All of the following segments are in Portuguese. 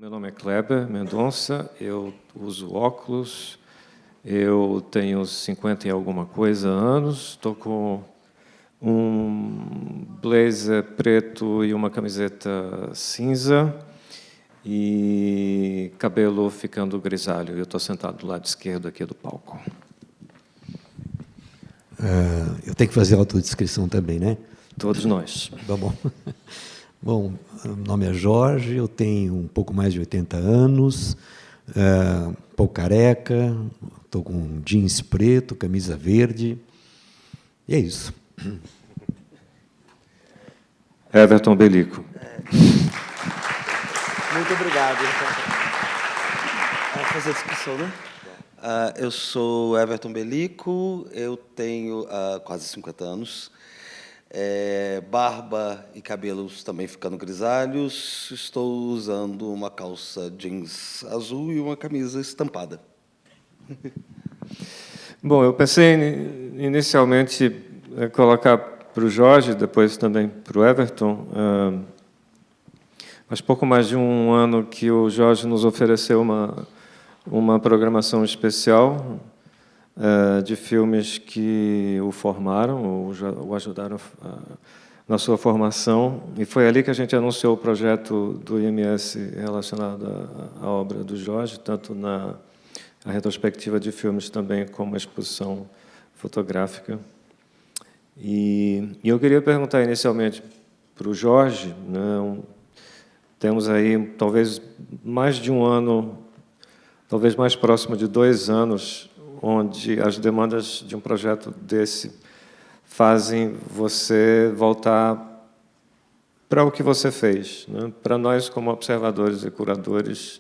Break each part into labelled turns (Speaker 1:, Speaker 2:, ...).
Speaker 1: Meu nome é Kleber Mendonça, eu uso óculos, eu tenho 50 e alguma coisa anos, estou com um blazer preto e uma camiseta cinza e cabelo ficando grisalho. Eu estou sentado do lado esquerdo aqui do palco.
Speaker 2: Eu tenho que fazer autodescrição também, né?
Speaker 1: Todos nós.
Speaker 2: Tá bom. Bom, meu nome é Jorge, eu tenho um pouco mais de 80 anos, um pouco careca, estou com jeans preto, camisa verde, e é isso.
Speaker 1: Everton Belico.
Speaker 3: Muito obrigado. Vamos fazer a discussão, né? Eu sou Everton Belico, eu tenho quase 50 anos, barba e cabelos também ficando grisalhos, estou usando uma calça jeans azul e uma camisa estampada.
Speaker 1: Bom, eu pensei inicialmente colocar para o Jorge, depois também para o Everton, mas pouco mais de um ano que o Jorge nos ofereceu uma programação especial de filmes que o formaram, ou o ajudaram na sua formação, e foi ali que a gente anunciou o projeto do IMS relacionado à obra do Jorge, tanto na retrospectiva de filmes também como a exposição fotográfica. E eu queria perguntar inicialmente para o Jorge, né, temos aí talvez mais de um ano, talvez mais próximo de 2 anos, onde as demandas de um projeto desse fazem você voltar para o que você fez, né? Para nós, como observadores e curadores,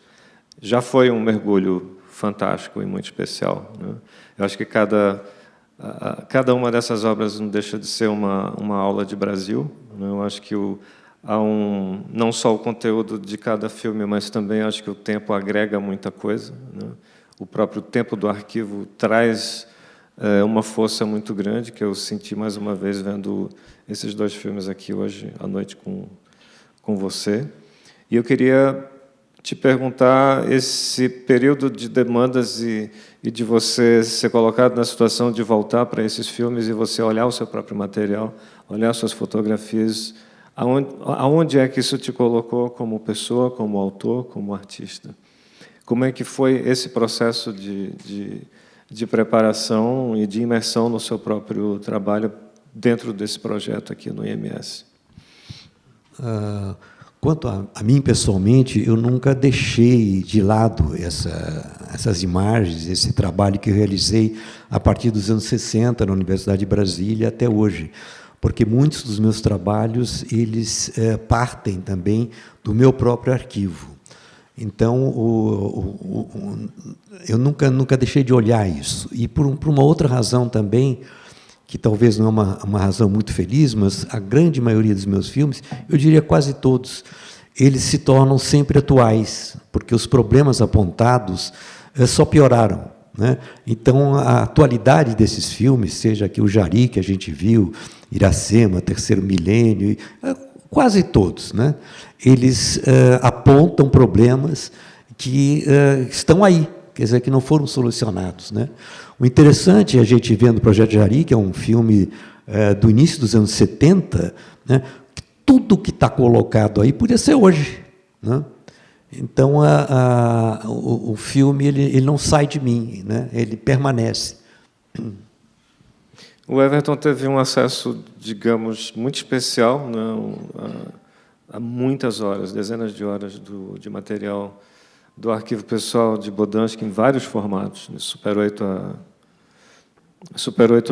Speaker 1: já foi um mergulho fantástico e muito especial, né? Eu acho que cada uma dessas obras não deixa de ser uma aula de Brasil, né? Eu acho que há não só o conteúdo de cada filme, mas também acho que o tempo agrega muita coisa, né? O próprio tempo do arquivo traz uma força muito grande, que eu senti mais uma vez vendo esses 2 filmes aqui hoje à noite com você. E eu queria te perguntar, esse período de demandas e de você ser colocado na situação de voltar para esses filmes e você olhar o seu próprio material, olhar suas fotografias, aonde é que isso te colocou como pessoa, como autor, como artista? Como é que foi esse processo de preparação e de imersão no seu próprio trabalho dentro desse projeto aqui no IMS?
Speaker 2: Quanto a mim, pessoalmente, eu nunca deixei de lado essas imagens, esse trabalho que eu realizei a partir dos anos 60 na Universidade de Brasília até hoje, porque muitos dos meus trabalhos eles partem também do meu próprio arquivo. Então, eu nunca deixei de olhar isso. E por uma outra razão também, que talvez não é uma razão muito feliz, mas a grande maioria dos meus filmes, eu diria quase todos, eles se tornam sempre atuais, porque os problemas apontados só pioraram, né? Então, a atualidade desses filmes, seja aqui o Jari, que a gente viu, Iracema, Terceiro Milênio, quase todos, né? Eles apontam problemas que estão aí, quer dizer, que não foram solucionados, né? O interessante é a gente vendo o Projeto Jari, que é um filme do início dos anos 70, né? Que tudo que está colocado aí podia ser hoje, né? Então, o filme ele não sai de mim, né? Ele permanece.
Speaker 1: O Everton teve um acesso, digamos, muito especial, né, a muitas horas, dezenas de horas de material do arquivo pessoal de Bodansky em vários formatos, né, Super 8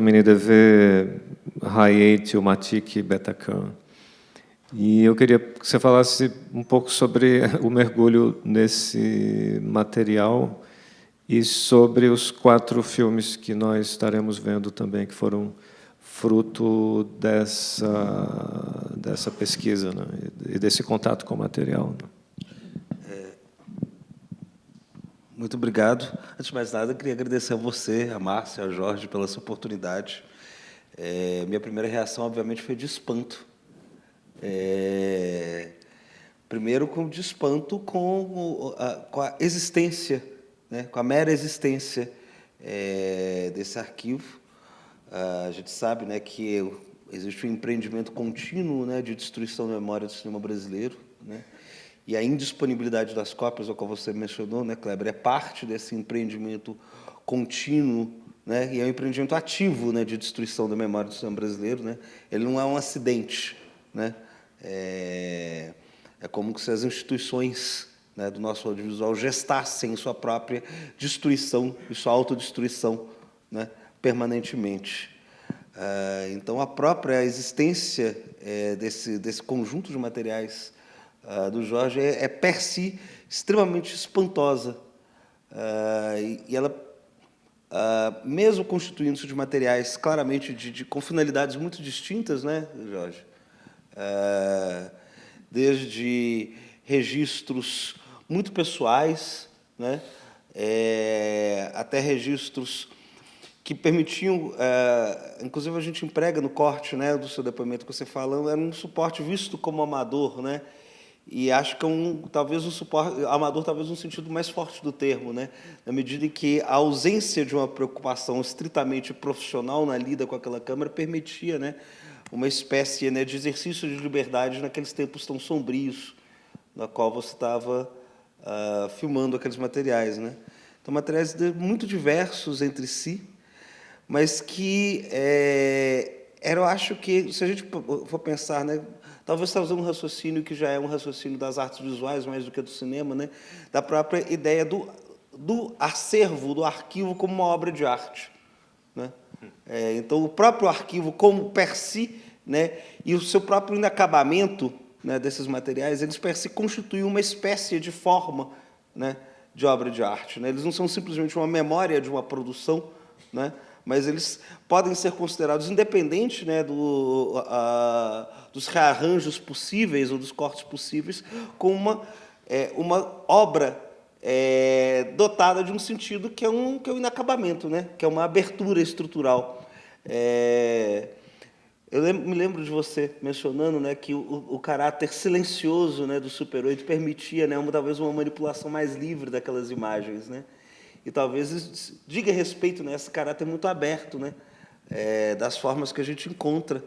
Speaker 1: Mini DV, Hi8, o Matic e Betacam. E eu queria que você falasse um pouco sobre o mergulho nesse material e sobre os 4 filmes que nós estaremos vendo também, que foram fruto dessa pesquisa, né, e desse contato com o material, né?
Speaker 3: Muito obrigado. Antes de mais nada, eu queria agradecer a você, a Márcia, a Jorge, pela essa oportunidade. Minha primeira reação, obviamente, foi de espanto. Primeiro, de espanto com a existência, né, com a mera existência desse arquivo. A gente sabe, né, que existe um empreendimento contínuo, né, de destruição da memória do cinema brasileiro, né, e a indisponibilidade das cópias, ao qual você mencionou, né, Kleber, é parte desse empreendimento contínuo, né, e é um empreendimento ativo, né, de destruição da memória do cinema brasileiro, né. Ele não é um acidente, né. É como se as instituições, né, do nosso audiovisual gestassem sua própria destruição e sua autodestruição, né, permanentemente. Então, a própria existência desse conjunto de materiais do Jorge é per si extremamente espantosa. E ela, mesmo constituindo-se de materiais claramente com finalidades muito distintas, né, Jorge? Desde registros muito pessoais, né, até registros que permitiam, inclusive a gente emprega no corte, né, do seu depoimento que você falando, era um suporte visto como amador, né, e acho que talvez um suporte amador, talvez no sentido mais forte do termo, né, na medida em que a ausência de uma preocupação estritamente profissional na lida com aquela câmera permitia, né, uma espécie, né, de exercício de liberdade naqueles tempos tão sombrios, na qual você estava filmando aqueles materiais, né? Então, materiais muito diversos entre si, mas que eu acho que, se a gente for pensar, né, talvez está usando um raciocínio que já é um raciocínio das artes visuais mais do que do cinema, né, da própria ideia do acervo, do arquivo como uma obra de arte, né? Então, o próprio arquivo, como per si, né, e o seu próprio inacabamento, né, desses materiais, eles per si constituem uma espécie de forma, né, de obra de arte, né? Eles não são simplesmente uma memória de uma produção, né, mas eles podem ser considerados, independente, né, dos rearranjos possíveis ou dos cortes possíveis, como uma obra dotada de um sentido que é um inacabamento, né? Que é uma abertura estrutural. Eu me lembro de você mencionando, né, que o caráter silencioso, né, do Super 8 permitia, né, talvez uma manipulação mais livre daquelas imagens, né? E talvez isso diga respeito, né, a esse caráter muito aberto, né, das formas que a gente encontra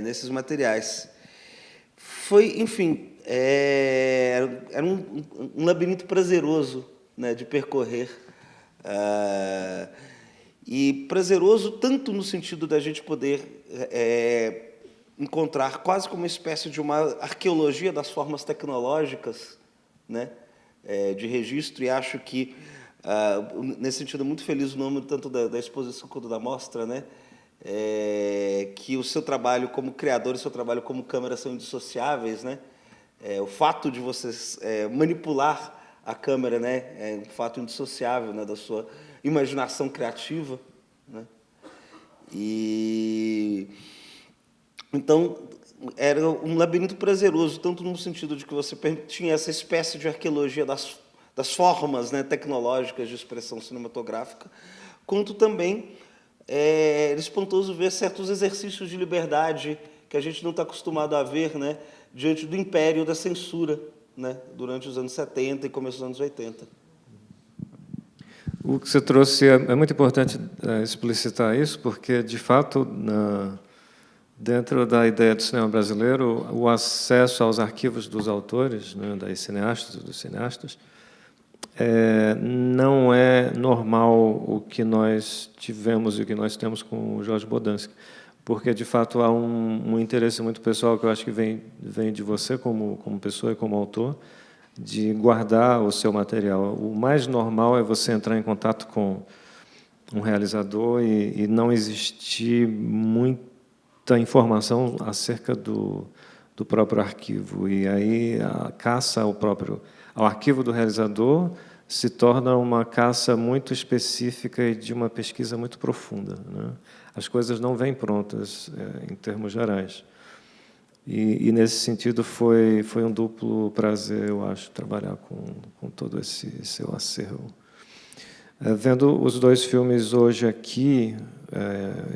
Speaker 3: nesses materiais. Foi, enfim, era um labirinto prazeroso, né, de percorrer, e prazeroso tanto no sentido da gente poder encontrar quase como uma espécie de uma arqueologia das formas tecnológicas, né, de registro, e acho que, nesse sentido, é muito feliz o nome tanto da exposição quanto da mostra, né, que o seu trabalho como criador e o seu trabalho como câmera são indissociáveis, né? O fato de vocês manipular a câmera, né, é um fato indissociável, né, da sua imaginação criativa, né? E então era um labirinto prazeroso, tanto no sentido de que você tinha essa espécie de arqueologia das formas, né, tecnológicas de expressão cinematográfica, quanto também era espantoso ver certos exercícios de liberdade que a gente não está acostumado a ver, né, diante do império da censura, né, durante os anos 70 e começo dos anos 80.
Speaker 1: O que você trouxe é muito importante explicitar isso, porque, de fato, dentro da ideia do cinema brasileiro, o acesso aos arquivos dos autores, né, das cineastas e dos cineastas, não é normal o que nós tivemos e o que nós temos com o Jorge Bodansky, porque, de fato, há um interesse muito pessoal que eu acho que vem de você como pessoa e como autor, de guardar o seu material. O mais normal é você entrar em contato com um realizador e não existir muita informação acerca do próprio arquivo. E aí a caça ao arquivo do realizador se torna uma caça muito específica e de uma pesquisa muito profunda, né? As coisas não vêm prontas, em termos gerais. E nesse sentido, foi um duplo prazer, eu acho, trabalhar com todo esse seu acervo. Vendo os dois filmes hoje aqui,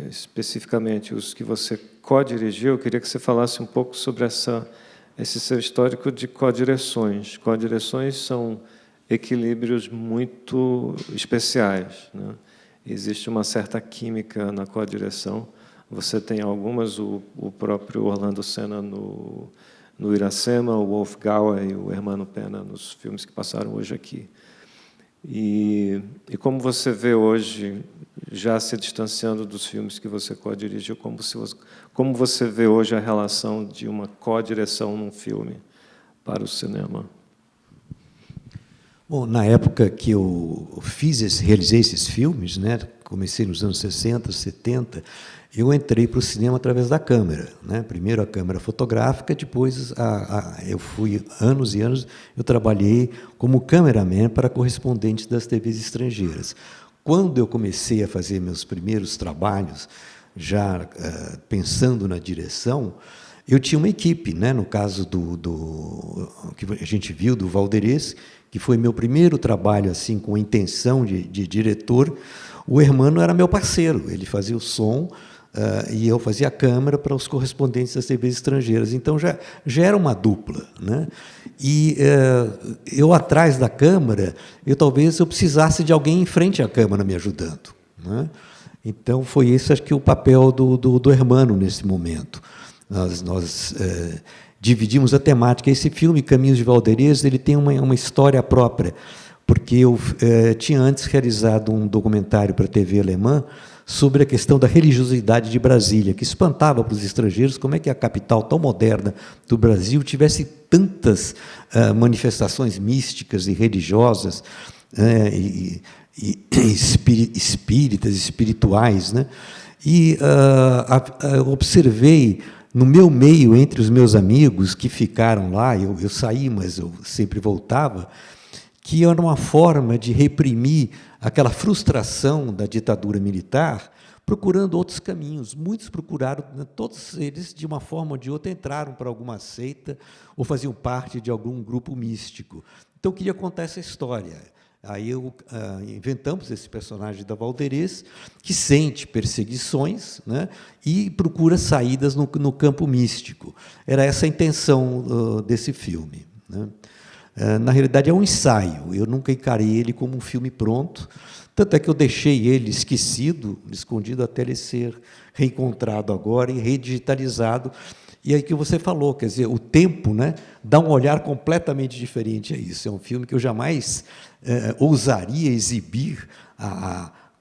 Speaker 1: especificamente os que você co-dirigiu, eu queria que você falasse um pouco sobre essa esse seu histórico de codireções. Codireções são equilíbrios muito especiais, né? Existe uma certa química na codireção. Você tem algumas, o próprio Orlando Senna no Iracema, o Wolf Gower e o Hermano Pena nos filmes que passaram hoje aqui. E como você vê hoje, já se distanciando dos filmes que você co-dirigiu, como você vê hoje a relação de uma co-direção num filme para o cinema?
Speaker 2: Bom, na época que eu realizei esses filmes, né, comecei nos anos 60, 70, eu entrei para o cinema através da câmera, né? Primeiro a câmera fotográfica, depois eu fui anos e anos, eu trabalhei como cameraman para correspondentes das TVs estrangeiras. Quando eu comecei a fazer meus primeiros trabalhos, já pensando na direção, eu tinha uma equipe, né? No caso que a gente viu, do Valdherês, que foi meu primeiro trabalho assim com intenção de diretor. O Hermano era meu parceiro, ele fazia o som e eu fazia a câmera para os correspondentes das TVs estrangeiras. Então já era uma dupla, né? E eu atrás da câmera, talvez eu precisasse de alguém em frente à câmera me ajudando, né? Então foi esse, acho que, o papel do Hermano nesse momento. Nós dividimos a temática. Esse filme, Caminhos de Valdherês, ele tem uma história própria, porque eu tinha antes realizado um documentário para a TV alemã sobre a questão da religiosidade de Brasília, que espantava para os estrangeiros como é que a capital tão moderna do Brasil tivesse tantas manifestações místicas e religiosas, e espíritas, espirituais, né? E observei no meu meio, entre os meus amigos que ficaram lá, eu saí, mas eu sempre voltava, que era uma forma de reprimir aquela frustração da ditadura militar, procurando outros caminhos. Muitos procuraram, todos eles, de uma forma ou de outra, entraram para alguma seita ou faziam parte de algum grupo místico. Então, eu queria contar essa história. Aí inventamos esse personagem da Valdherês, que sente perseguições, né, e procura saídas no campo místico. Era essa a intenção desse filme, né? Na realidade, é um ensaio. Eu nunca encarei ele como um filme pronto, tanto é que eu deixei ele escondido até ele ser reencontrado agora e redigitalizado. E aí que você falou, quer dizer, o tempo, né, dá um olhar completamente diferente a isso. É um filme que eu jamais ousaria exibir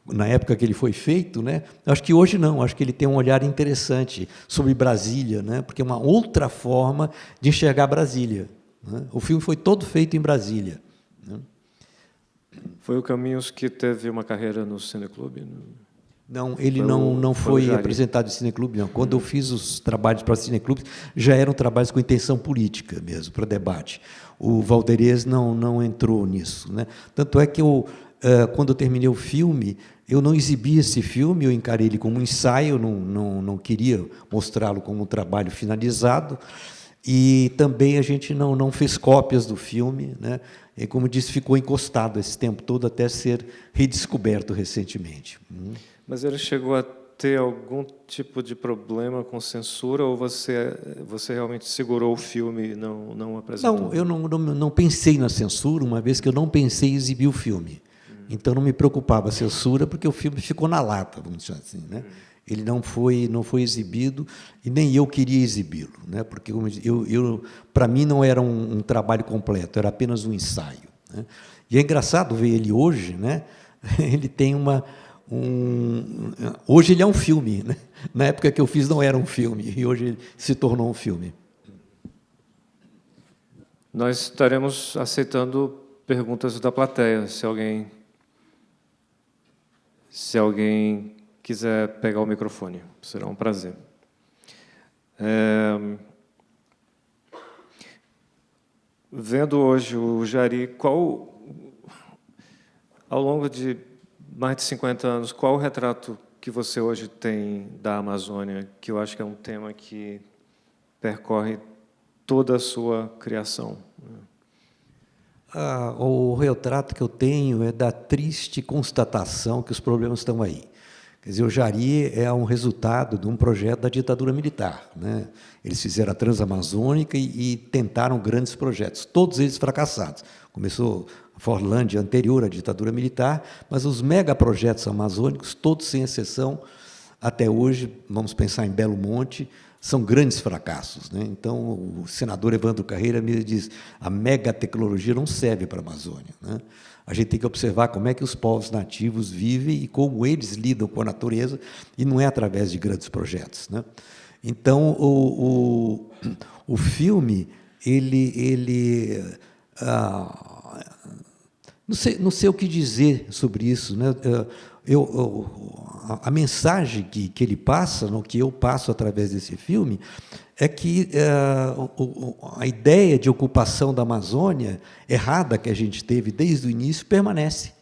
Speaker 2: na época que ele foi feito, né? Acho que hoje não, acho que ele tem um olhar interessante sobre Brasília, né, porque é uma outra forma de enxergar Brasília, né? O filme foi todo feito em Brasília, né?
Speaker 1: Foi o Caminhos que teve uma carreira no Cineclube?
Speaker 2: Não, ele não foi apresentado em cineclube, não. Quando eu fiz os trabalhos para cineclubes, já eram trabalhos com intenção política mesmo, para debate. O Valdherês não entrou nisso, né? Tanto é que quando eu terminei o filme, eu não exibi esse filme, eu encarei ele como um ensaio, não queria mostrá-lo como um trabalho finalizado, e também a gente não fez cópias do filme, né? E, como disse, ficou encostado esse tempo todo até ser redescoberto recentemente.
Speaker 1: Mas ele chegou a ter algum tipo de problema com censura, ou você realmente segurou o filme e não apresentou?
Speaker 2: Não, eu não pensei na censura, uma vez que eu não pensei em exibir o filme. Então, não me preocupava a censura, porque o filme ficou na lata, vamos dizer assim, né? Ele não foi exibido, e nem eu queria exibi-lo, né? Porque para mim não era um trabalho completo, era apenas um ensaio, né? E é engraçado ver ele hoje, né? Ele tem hoje ele é um filme, né? Na época que eu fiz não era um filme, e hoje ele se tornou um filme.
Speaker 1: Nós estaremos aceitando perguntas da plateia, se alguém quiser pegar o microfone, será um prazer. Vendo hoje o Jari, ao longo de mais de 50 anos, qual o retrato que você hoje tem da Amazônia, que eu acho que é um tema que percorre toda a sua criação?
Speaker 2: O retrato que eu tenho é da triste constatação que os problemas estão aí. Quer dizer, o Jari é um resultado de um projeto da ditadura militar, né? Eles fizeram a Transamazônica e tentaram grandes projetos, todos eles fracassados. Começou a Forlândia anterior à ditadura militar, mas os megaprojetos amazônicos, todos sem exceção, até hoje, vamos pensar em Belo Monte, são grandes fracassos, né? Então, o senador Evandro Carreira me diz, a megatecnologia não serve para a Amazônia, né? A gente tem que observar como é que os povos nativos vivem e como eles lidam com a natureza, e não é através de grandes projetos, né? Então, o filme, não sei o que dizer sobre isso, né? A mensagem que ele passa, no que eu passo através desse filme, é que a ideia de ocupação da Amazônia errada que a gente teve desde o início permanece,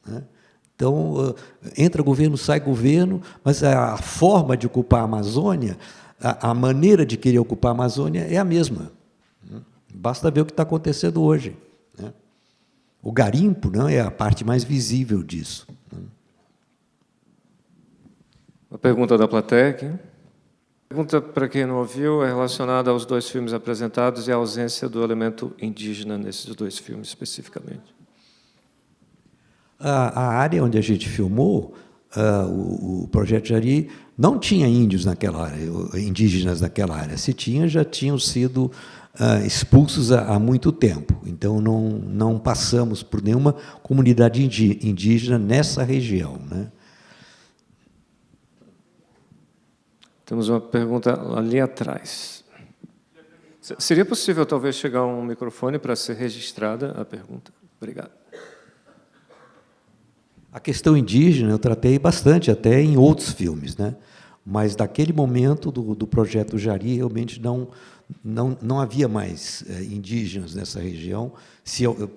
Speaker 2: né? Então, entra governo, sai governo, mas a forma de ocupar a Amazônia, a maneira de querer ocupar a Amazônia é a mesma, né? Basta ver o que está acontecendo hoje, né? O garimpo, não, é a parte mais visível disso, né?
Speaker 1: Uma pergunta da plateia aqui. A pergunta, para quem não ouviu, é relacionada aos dois filmes apresentados e à ausência do elemento indígena nesses dois filmes, especificamente.
Speaker 2: A área onde a gente filmou, o Projeto Jari, não tinha índios naquela área, indígenas naquela área. Se tinha, já tinham sido expulsos há muito tempo. Então, não passamos por nenhuma comunidade indígena nessa região, né?
Speaker 1: Temos uma pergunta ali atrás. Seria possível, talvez, chegar um microfone para ser registrada a pergunta? Obrigado.
Speaker 2: A questão indígena eu tratei bastante, até em outros filmes, né? Mas, daquele momento do Projeto Jari, realmente não havia mais indígenas nessa região.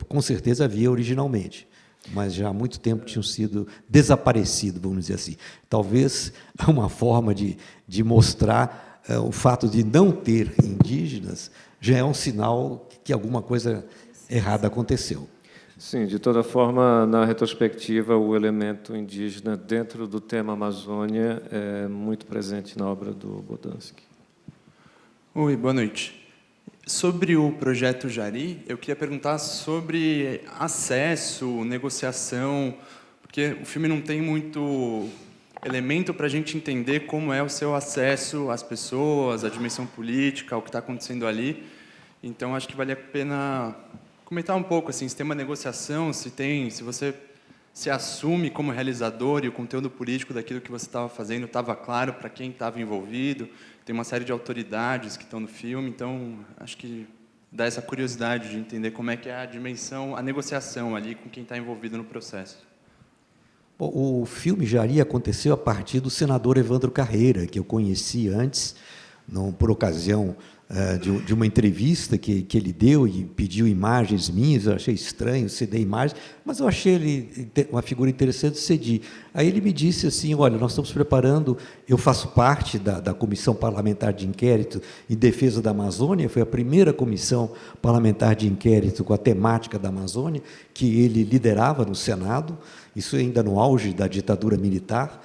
Speaker 2: Com certeza havia originalmente, mas já há muito tempo tinham sido desaparecidos, vamos dizer assim. Talvez uma forma de mostrar o fato de não ter indígenas já é um sinal que alguma coisa errada aconteceu.
Speaker 1: Sim, de toda forma, na retrospectiva, o elemento indígena dentro do tema Amazônia é muito presente na obra do Bodansky.
Speaker 4: Oi, boa noite. Sobre o Projeto Jari, eu queria perguntar sobre acesso, negociação, porque o filme não tem muito elemento para a gente entender como é o seu acesso às pessoas, à dimensão política, ao que está acontecendo ali. Então, acho que vale a pena comentar um pouco, assim, se tem uma negociação, se você se assume como realizador e o conteúdo político daquilo que você estava fazendo estava claro para quem estava envolvido. Tem uma série de autoridades que estão no filme, então acho que dá essa curiosidade de entender como é que é a dimensão, a negociação ali com quem está envolvido no processo.
Speaker 2: Bom, o filme Jari aconteceu a partir do senador Evandro Carreira, que eu conheci antes, por ocasião de uma entrevista que ele deu e pediu imagens minhas. Eu achei estranho ceder imagens, mas eu achei ele uma figura interessante, cedi. Aí ele me disse assim, olha, nós estamos preparando, eu faço parte da Comissão Parlamentar de Inquérito em Defesa da Amazônia, foi a primeira comissão parlamentar de inquérito com a temática da Amazônia, que ele liderava no Senado, isso ainda no auge da ditadura militar.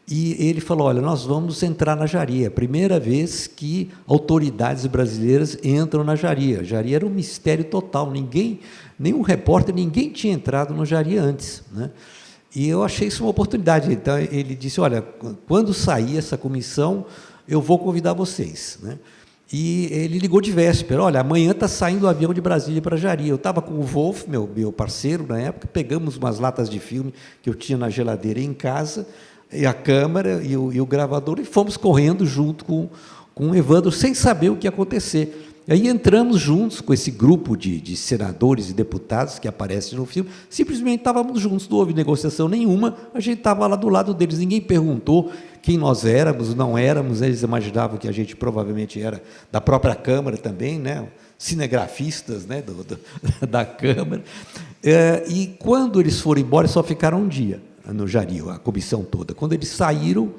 Speaker 2: E ele falou, olha, nós vamos entrar na Jari, é a primeira vez que autoridades brasileiras entram na Jari. A Jari era um mistério total, nenhum repórter, ninguém tinha entrado no Jari antes, né? E eu achei isso uma oportunidade. Então, ele disse, olha, quando sair essa comissão, eu vou convidar vocês, né? E ele ligou de véspera, olha, amanhã está saindo o avião de Brasília para Jari. Eu estava com o Wolf, meu parceiro na época, pegamos umas latas de filme que eu tinha na geladeira em casa, e a câmera e o gravador, e fomos correndo junto com o Evandro, sem saber o que ia acontecer. E aí entramos juntos com esse grupo de senadores e deputados que aparecem no filme, simplesmente estávamos juntos, não houve negociação nenhuma, a gente estava lá do lado deles, ninguém perguntou quem nós éramos, não éramos, eles imaginavam que a gente provavelmente era da própria Câmara também, né? Cinegrafistas, né? da Câmara. E quando eles foram embora, só ficaram um dia no Jari, a comissão toda. Quando eles saíram,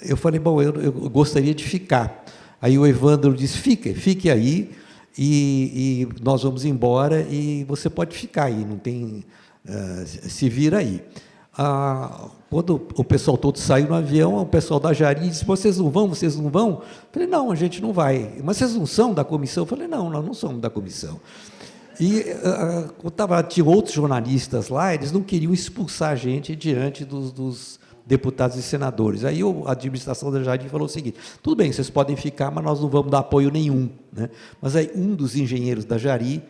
Speaker 2: eu falei, bom, eu gostaria de ficar. Aí o Evandro disse, fique aí, e nós vamos embora, e você pode ficar aí, não tem, se vira aí. quando o pessoal todo saiu no avião, o pessoal da Jari disse: vocês não vão, vocês não vão? Eu falei: não, a gente não vai. Mas vocês não são da comissão? Eu falei: não, nós não somos da comissão. E tinha outros jornalistas lá, eles não queriam expulsar a gente diante dos deputados e senadores. Aí a administração da Jari falou o seguinte: tudo bem, vocês podem ficar, mas nós não vamos dar apoio nenhum, né? Mas aí um dos engenheiros da Jari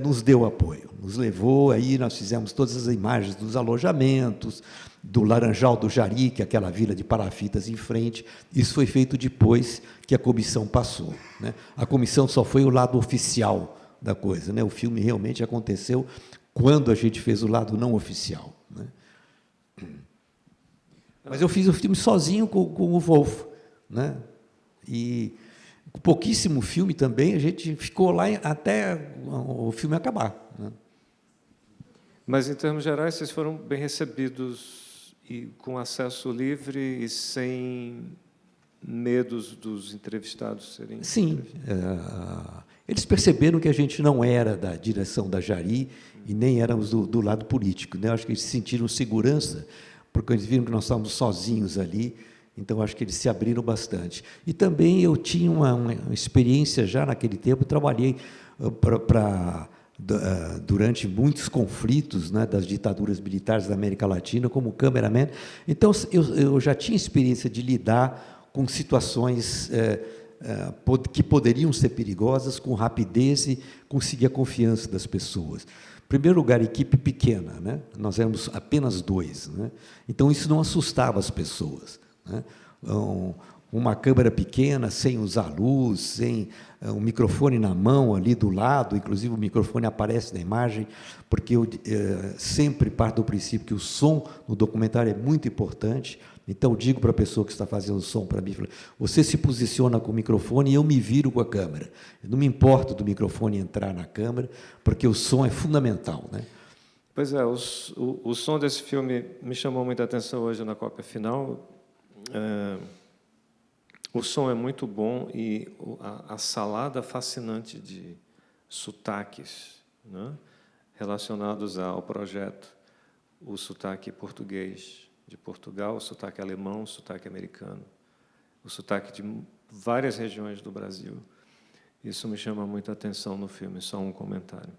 Speaker 2: nos deu apoio, nos levou, aí nós fizemos todas as imagens dos alojamentos, do Laranjal do Jari, que é aquela vila de palafitas em frente. Isso foi feito depois que a comissão passou, né? A comissão só foi o lado oficial da coisa, né? O filme realmente aconteceu quando a gente fez o lado não oficial, né? Mas eu fiz o filme sozinho com o Wolf, né? E pouquíssimo filme também, a gente ficou lá até o filme acabar, né?
Speaker 1: Mas, em termos gerais, vocês foram bem recebidos e com acesso livre e sem medos dos entrevistados serem...
Speaker 2: Sim. Eles perceberam que a gente não era da direção da Jari e nem éramos do lado político, né? Acho que eles sentiram segurança, porque eles viram que nós estávamos sozinhos ali. Então, acho que eles se abriram bastante. E também eu tinha uma experiência já naquele tempo, trabalhei durante muitos conflitos, né, das ditaduras militares da América Latina, como cameraman. Então, eu já tinha experiência de lidar com situações que poderiam ser perigosas, com rapidez e conseguir a confiança das pessoas. Em primeiro lugar, equipe pequena, né? Nós éramos apenas 2, né? Então, isso não assustava as pessoas, né? Uma câmera pequena, sem usar luz, sem um microfone na mão ali do lado, inclusive o microfone aparece na imagem, porque eu sempre parto do princípio que o som no documentário é muito importante. Então, eu digo para a pessoa que está fazendo o som para mim: você se posiciona com o microfone e eu me viro com a câmera. Eu não me importo do microfone entrar na câmera, porque o som é fundamental, né?
Speaker 1: Pois é, o som desse filme me chamou muita atenção hoje na cópia final. O som é muito bom e a salada fascinante de sotaques, né, relacionados ao projeto. O sotaque português de Portugal, o sotaque alemão, o sotaque americano, o sotaque de várias regiões do Brasil. Isso me chama muita atenção no filme, só um comentário.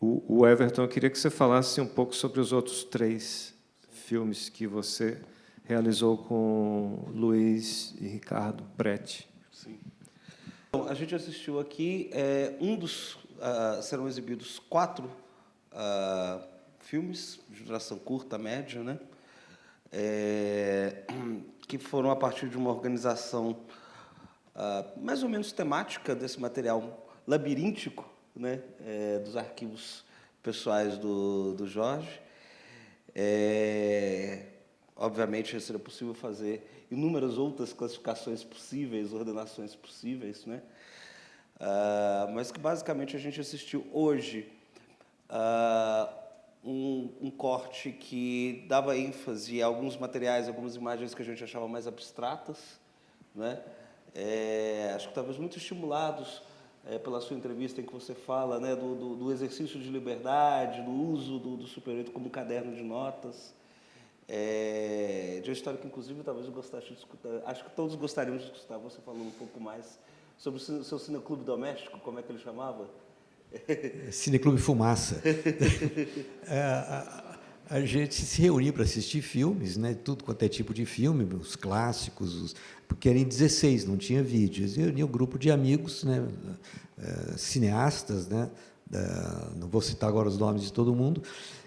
Speaker 1: O Everton, eu queria que você falasse um pouco sobre os outros 3 filmes que você realizou com Luiz e Ricardo Bretti.
Speaker 3: Sim. Então, a gente assistiu aqui, serão exibidos 4 filmes de duração curta, média, né? Que foram a partir de uma organização mais ou menos temática desse material labiríntico, né? Dos arquivos pessoais do Jorge. Obviamente, seria possível fazer inúmeras outras classificações possíveis, ordenações possíveis, né? Mas que, basicamente, a gente assistiu hoje um corte que dava ênfase a alguns materiais, algumas imagens que a gente achava mais abstratas, né? Acho que talvez muito estimulados pela sua entrevista, em que você fala, né, do exercício de liberdade, do uso do Super 8 como caderno de notas, de uma história que, inclusive, talvez eu gostasse de escutar. Acho que todos gostaríamos de escutar você falando um pouco mais sobre o seu cineclube doméstico, como é que ele chamava?
Speaker 2: Cineclube Fumaça. A gente se reunia para assistir filmes, né? Tudo quanto é tipo de filme, os clássicos, porque eram 16, não tinha vídeos. Eu reunia um grupo de amigos, né? Cineastas, né? Não vou citar agora os nomes de todo mundo.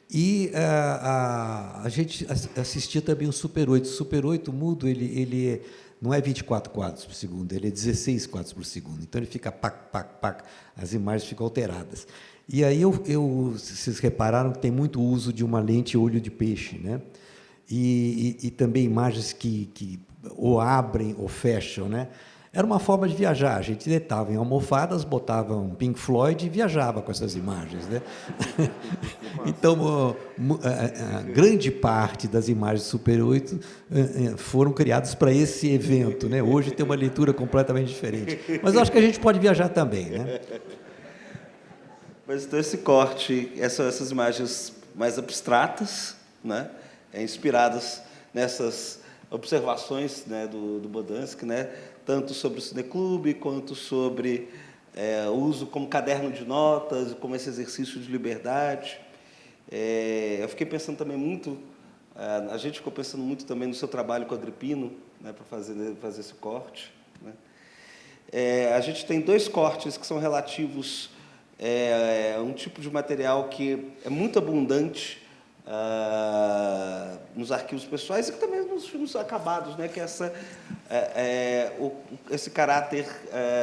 Speaker 2: E a gente assistia também o Super 8. O Super 8 mudo, ele não é 24 quadros por segundo, ele é 16 quadros por segundo. Então, ele fica pac, pac, pac, as imagens ficam alteradas. E aí, vocês repararam que tem muito uso de uma lente olho de peixe, né? E também imagens que ou abrem ou fecham, né? Era uma forma de viajar. A gente deitava em almofadas, botava um Pink Floyd e viajava com essas imagens, né? Então, a grande parte das imagens do Super 8 foram criadas para esse evento, né? Hoje tem uma leitura completamente diferente. Mas eu acho que a gente pode viajar também, né?
Speaker 3: Mas então esse corte, essas imagens mais abstratas, né, inspiradas nessas observações, né, do Bodansky, né, tanto sobre o cineclube quanto sobre o uso como caderno de notas, como esse exercício de liberdade. Eu fiquei pensando também muito, a gente ficou pensando muito também no seu trabalho com o Agrippino, né, para fazer esse corte, né. A gente tem 2 cortes que são relativos a um tipo de material que é muito abundante nos arquivos pessoais e que também nos filmes acabados, né, que é esse caráter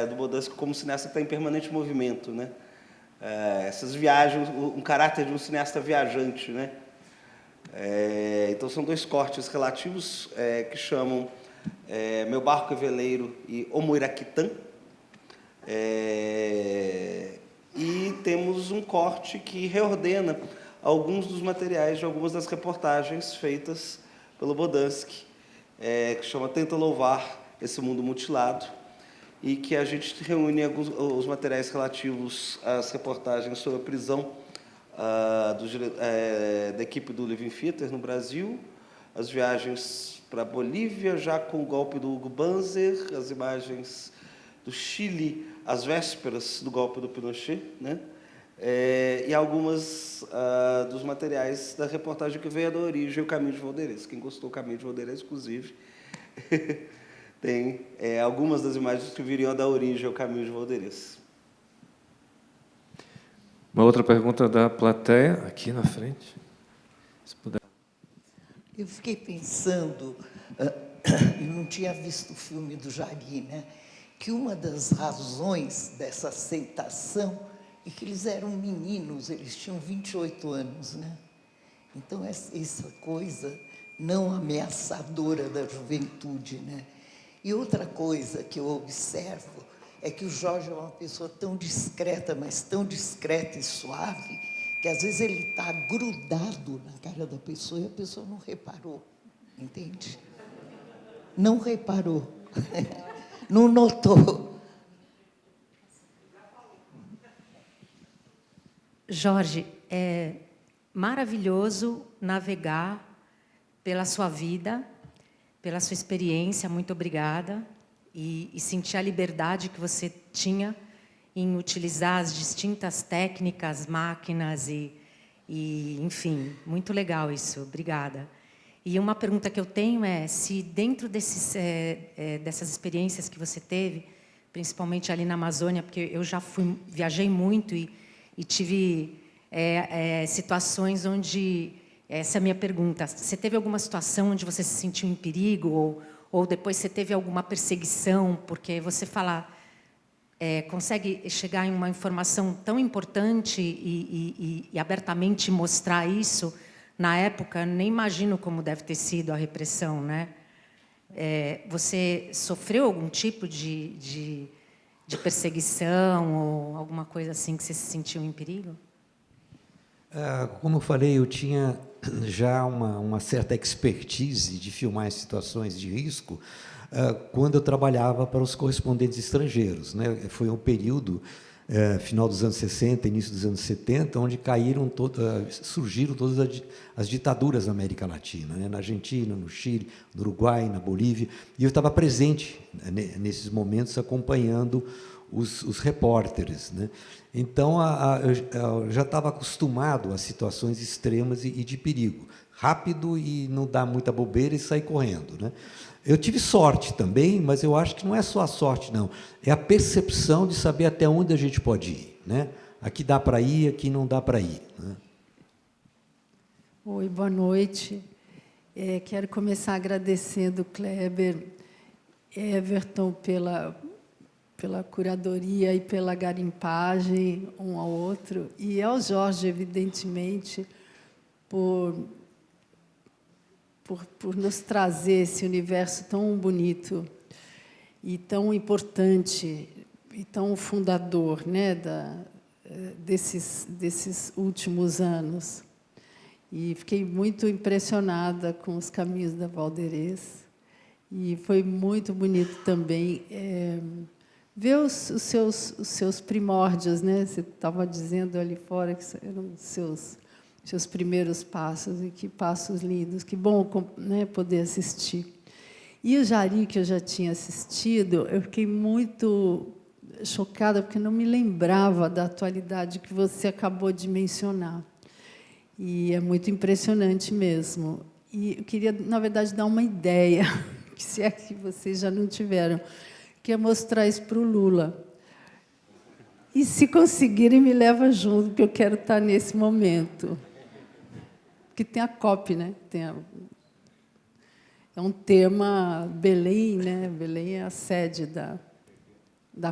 Speaker 3: do Bodansky como cineasta que está em permanente movimento, né? Essas viagens, um caráter de um cineasta viajante, né? Então são 2 cortes relativos que chamam Meu Barco é Veleiro e O Moiraquitã. E temos um corte que reordena alguns dos materiais de algumas das reportagens feitas pelo Bodansky, que chama Tenta Louvar Esse Mundo Mutilado, e que a gente reúne os materiais relativos às reportagens sobre a prisão da equipe do Living Theater no Brasil, as viagens para a Bolívia, já com o golpe do Hugo Banzer, as imagens do Chile, às vésperas do golpe do Pinochet, né? E algumas dos materiais da reportagem que veio da origem, o Caminho de Valderez. Quem gostou do Caminho de Valderez, inclusive, tem algumas das imagens que viriam da origem ao Caminho de Valderez.
Speaker 1: Uma outra pergunta da plateia, aqui na frente. Se puder.
Speaker 5: Eu fiquei pensando, eu não tinha visto o filme do Jari, né? Que uma das razões dessa aceitação é que eles eram meninos, eles tinham 28 anos, né? Então, essa coisa não ameaçadora da juventude, né? E outra coisa que eu observo é que o Jorge é uma pessoa tão discreta, mas tão discreta e suave, que às vezes ele está grudado na cara da pessoa e a pessoa não reparou, entende? Não reparou, não notou.
Speaker 6: Jorge, é maravilhoso navegar pela sua vida, pela sua experiência, muito obrigada, e sentir a liberdade que você tinha em utilizar as distintas técnicas, máquinas enfim, muito legal isso, obrigada. E uma pergunta que eu tenho é se dentro dessas experiências que você teve, principalmente ali na Amazônia, porque eu já viajei muito e tive situações onde, essa é a minha pergunta, você teve alguma situação onde você se sentiu em perigo ou depois você teve alguma perseguição, porque você fala, consegue chegar em uma informação tão importante e abertamente mostrar isso, na época, nem imagino como deve ter sido a repressão, né? Você sofreu algum tipo de perseguição ou alguma coisa assim que você se sentiu em perigo?
Speaker 2: Como eu falei, eu tinha já uma certa expertise de filmar em situações de risco quando eu trabalhava para os correspondentes estrangeiros, né? Foi um período, final dos anos 60, início dos anos 70, onde surgiram todas as ditaduras na América Latina, né? Na Argentina, no Chile, no Uruguai, na Bolívia, e eu estava presente, né, nesses momentos, acompanhando os repórteres, né? Então, eu já estava acostumado a situações extremas e de perigo. Rápido e não dar muita bobeira e sair correndo, né? Eu tive sorte também, mas eu acho que não é só a sorte, não. É a percepção de saber até onde a gente pode ir, né? Aqui dá para ir, aqui não dá para ir, né?
Speaker 7: Oi, boa noite. Quero começar agradecendo Kleber, Everton, pela curadoria e pela garimpagem um ao outro, e ao Jorge, evidentemente, por nos trazer esse universo tão bonito e tão importante e tão fundador, né, desses últimos anos. E fiquei muito impressionada com os caminhos da Valderez, e foi muito bonito também ver os seus primórdios, né? Você estava dizendo ali fora que eram os seus seus primeiros passos, e que passos lindos, que bom, né, poder assistir. E o Jari, que eu já tinha assistido, eu fiquei muito chocada, porque não me lembrava da atualidade que você acabou de mencionar. E é muito impressionante mesmo. E eu queria, na verdade, dar uma ideia, que se é que vocês já não tiveram, que é mostrar isso para o Lula. E, se conseguirem, me leva junto, porque eu quero estar nesse momento. Porque tem a COP, né? É um tema, Belém, né? Belém é a sede da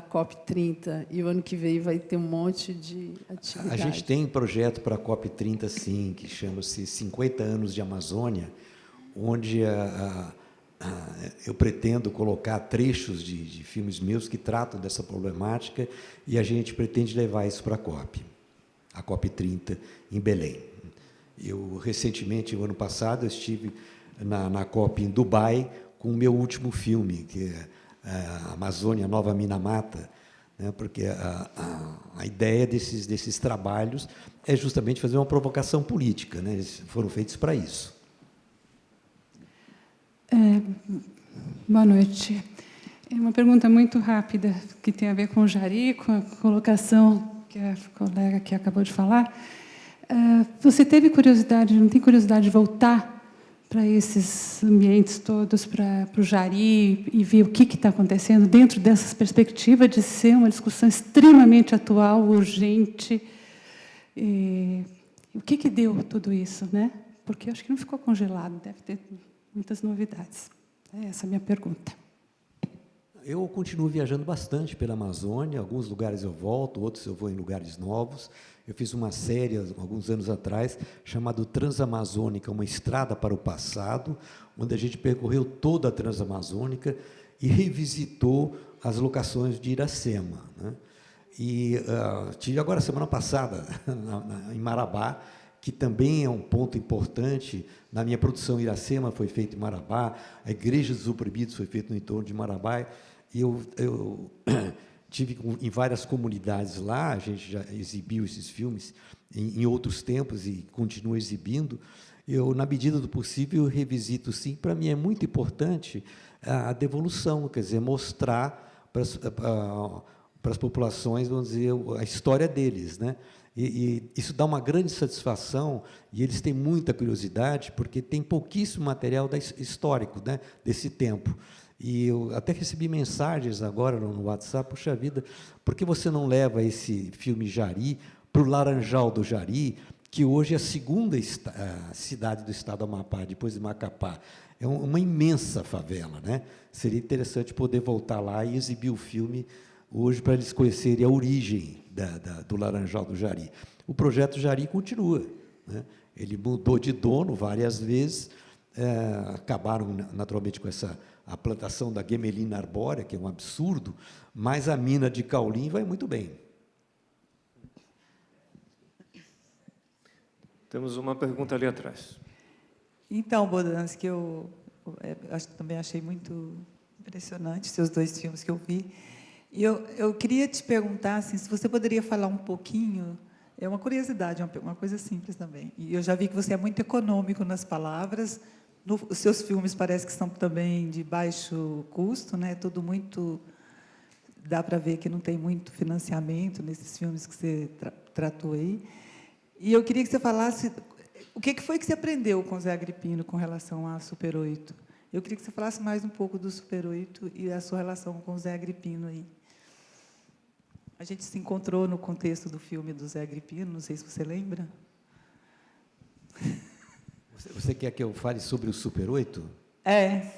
Speaker 7: COP30, e o ano que vem vai ter um monte de atividades.
Speaker 2: A gente tem um projeto para a COP30, sim, que chama-se 50 anos de Amazônia, onde eu pretendo colocar trechos de filmes meus que tratam dessa problemática, e a gente pretende levar isso para a COP30, em Belém. Eu, recentemente, no ano passado, eu estive na COP em Dubai com o meu último filme, que é Amazônia, Nova Minamata, né, porque a ideia desses trabalhos é justamente fazer uma provocação política, né, eles foram feitos para isso.
Speaker 8: Boa noite. É uma pergunta muito rápida, que tem a ver com o Jari, com a colocação que a colega aqui acabou de falar. Você teve curiosidade, não tem curiosidade de voltar para esses ambientes todos, para o Jari, e ver o que está acontecendo dentro dessas perspectivas de ser uma discussão extremamente atual, urgente? E o que deu tudo isso, né? Porque eu acho que não ficou congelado, deve ter muitas novidades. Essa é a minha pergunta.
Speaker 2: Eu continuo viajando bastante pela Amazônia, alguns lugares eu volto, outros eu vou em lugares novos. Eu fiz uma série, alguns anos atrás, chamada Transamazônica, uma estrada para o passado, onde a gente percorreu toda a Transamazônica e revisitou as locações de Iracema, né? E tive agora, semana passada, em Marabá, que também é um ponto importante. Na minha produção, Iracema foi feita em Marabá, a Igreja dos Oprimidos foi feita no entorno de Marabá, e eu tive em várias comunidades lá, a gente já exibiu esses filmes em outros tempos e continua exibindo. Eu, na medida do possível, revisito, sim. Para mim é muito importante a devolução, quer dizer, mostrar para as populações, vamos dizer, a história deles, né? E isso dá uma grande satisfação, e eles têm muita curiosidade, porque tem pouquíssimo material histórico, né, desse tempo. E eu até recebi mensagens agora no WhatsApp: puxa vida, por que você não leva esse filme Jari para o Laranjal do Jari, que hoje é a segunda cidade do estado do Amapá, depois de Macapá? É uma imensa favela, né? Seria interessante poder voltar lá e exibir o filme hoje, para eles conhecerem a origem do Laranjal do Jari. O projeto Jari continua, né? Ele mudou de dono várias vezes, acabaram, naturalmente, com a plantação da Gemelina arbórea, que é um absurdo, mas a mina de Caulim vai muito bem.
Speaker 1: Temos uma pergunta ali atrás.
Speaker 9: Então, Bodansky, eu também achei muito impressionante seus 2 filmes que eu vi. E eu queria te perguntar, assim, se você poderia falar um pouquinho, é uma curiosidade, uma coisa simples também. E eu já vi que você é muito econômico nas palavras. Os seus filmes parece que são também de baixo custo, né? Tudo muito... Dá para ver que não tem muito financiamento nesses filmes que você tratou aí. E eu queria que você falasse o que foi que você aprendeu com o Zé Agripino com relação a Super 8. Eu queria que você falasse mais um pouco do Super 8 e a sua relação com o Zé Agripino aí. A gente se encontrou no contexto do filme do Zé Agripino, não sei se você lembra.
Speaker 2: Você quer que eu fale sobre o Super 8? É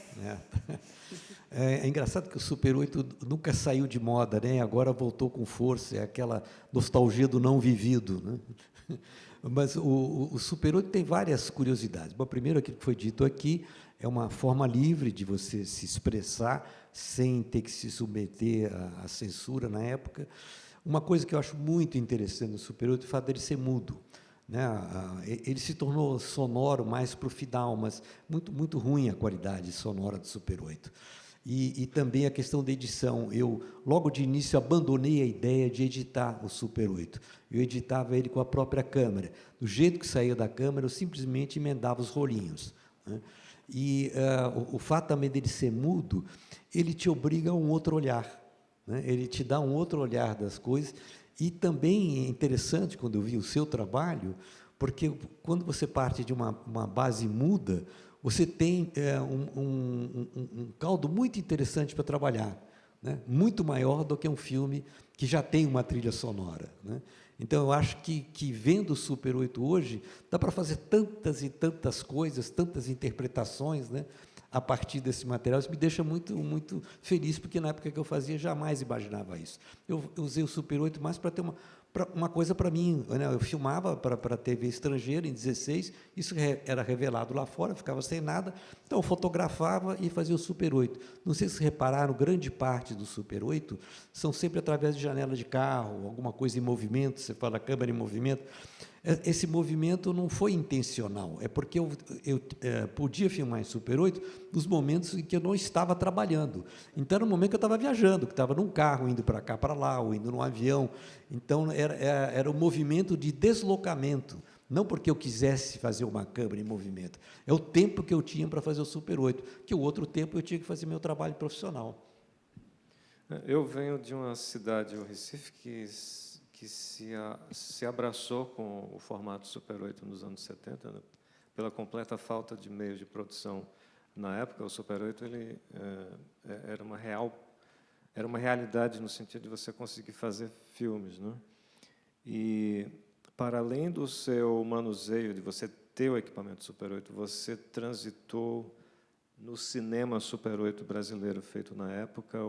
Speaker 2: engraçado que o Super 8 nunca saiu de moda, né? Agora voltou com força, é aquela nostalgia do não vivido, né? Mas o Super 8 tem várias curiosidades. Bom, primeiro, aquilo que foi dito aqui, é uma forma livre de você se expressar sem ter que se submeter à censura na época. Uma coisa que eu acho muito interessante no Super 8 é o fato dele ser mudo, né? Ele se tornou sonoro mais para o final, mas muito ruim a qualidade sonora do Super 8. E também a questão da edição. Eu, logo de início, abandonei a ideia de editar o Super 8. Eu editava ele com a própria câmera. Do jeito que saía da câmera, eu simplesmente emendava os rolinhos, né? E o fato também dele ser mudo, ele te obriga a um outro olhar, né? Ele te dá um outro olhar das coisas. E também é interessante, quando eu vi o seu trabalho, porque quando você parte de uma base muda, você tem um caldo muito interessante para trabalhar, né? Muito maior do que um filme que já tem uma trilha sonora, né? Então, eu acho que vendo o Super 8 hoje, dá para fazer tantas e tantas coisas, tantas interpretações, né, a partir desse material. Isso me deixa muito, muito feliz, porque na época que eu fazia, jamais imaginava isso. Eu usei o Super 8 mais para ter uma coisa para mim, né? Eu filmava para a TV estrangeira, em 16, isso era revelado lá fora, ficava sem nada, então eu fotografava e fazia o Super 8. Não sei se repararam, grande parte do Super 8 são sempre através de janela de carro, alguma coisa em movimento, você fala câmera em movimento. Esse movimento não foi intencional, é porque eu podia filmar em Super 8 nos momentos em que eu não estava trabalhando. Então, era um momento que eu estava viajando, que estava num carro, indo para cá, para lá, ou indo num avião. Então, era um movimento de deslocamento, não porque eu quisesse fazer uma câmera em movimento. É o tempo que eu tinha para fazer o Super 8, que o outro tempo eu tinha que fazer meu trabalho profissional.
Speaker 1: Eu venho de uma cidade, o Recife, que se abraçou com o formato Super 8 nos anos 70, né? Pela completa falta de meios de produção na época. O Super 8 ele era uma realidade no sentido de você conseguir fazer filmes, né? E, para além do seu manuseio, de você ter o equipamento Super 8, você transitou no cinema Super 8 brasileiro feito na época,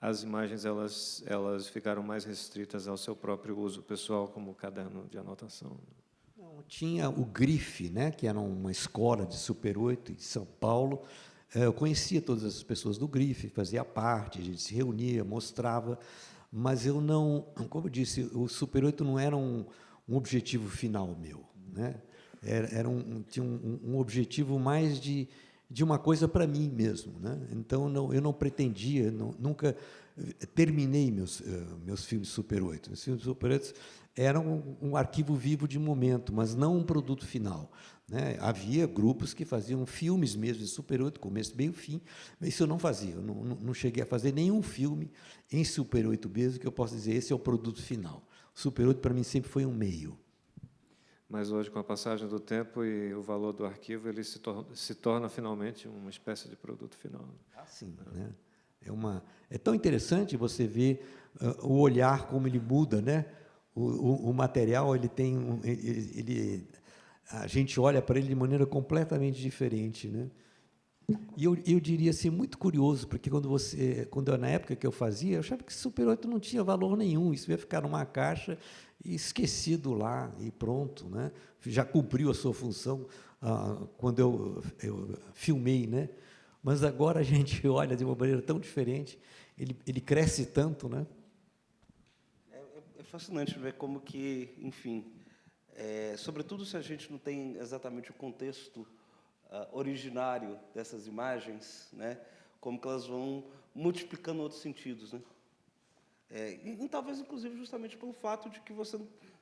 Speaker 1: as imagens elas ficaram mais restritas ao seu próprio uso pessoal, como caderno de anotação.
Speaker 2: Não, tinha o Grife, né, que era uma escola de Super 8 em São Paulo. Eu conhecia todas as pessoas do Grife, fazia parte, a gente se reunia, mostrava, mas eu não, como eu disse, o Super 8 não era um objetivo final meu, né? Tinha um objetivo mais de uma coisa para mim mesmo, né? Então, eu não pretendia, nunca terminei meus filmes Super 8. Os filmes Super 8 eram um arquivo vivo de momento, mas não um produto final, né? Havia grupos que faziam filmes mesmo de Super 8, começo, meio, fim, mas isso eu não fazia. Eu não cheguei a fazer nenhum filme em Super 8 mesmo que eu possa dizer, esse é o produto final. O Super 8, para mim, sempre foi um meio.
Speaker 1: Mas hoje, com a passagem do tempo e o valor do arquivo, ele se torna finalmente uma espécie de produto final.
Speaker 2: Sim, né? É tão interessante você ver o olhar, como ele muda, né? O material, ele tem a gente olha para ele de maneira completamente diferente, né? E eu diria assim, muito curioso, porque na época que eu fazia, eu achava que Super 8 não tinha valor nenhum, isso ia ficar numa caixa e esquecido lá, e pronto, né? Já cumpriu a sua função quando eu filmei, né? Mas agora a gente olha de uma maneira tão diferente, ele cresce tanto, né?
Speaker 3: É fascinante ver como que, enfim, sobretudo se a gente não tem exatamente o contexto originário dessas imagens, né? Como que elas vão multiplicando outros sentidos, né? E talvez, inclusive, justamente pelo fato de que você